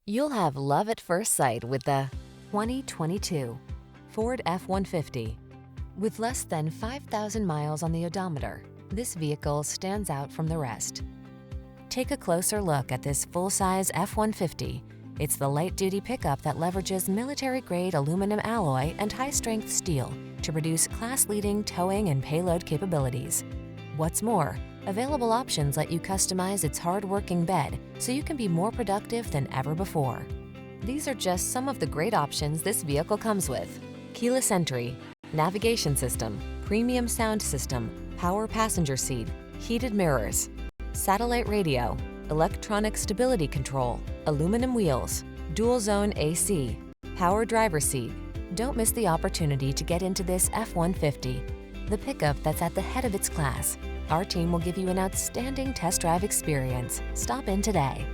You'll have love at first sight with the 2022 Ford F-150. With less than 5,000 miles on the odometer, this vehicle stands out from the rest. Take a closer look at this full-size F-150. It's the light-duty pickup that leverages military-grade aluminum alloy and high-strength steel to produce class-leading towing and payload capabilities. What's more, available options let you customize its hard-working bed so you can be more productive than ever before. These are just some of the great options this vehicle comes with: keyless entry, navigation system, premium sound system, power passenger seat, heated mirrors, satellite radio, electronic stability control, aluminum wheels, dual zone AC, power driver seat. Don't miss the opportunity to get into this F-150, the pickup that's at the head of its class. Our team will give you an outstanding test drive experience. Stop in today.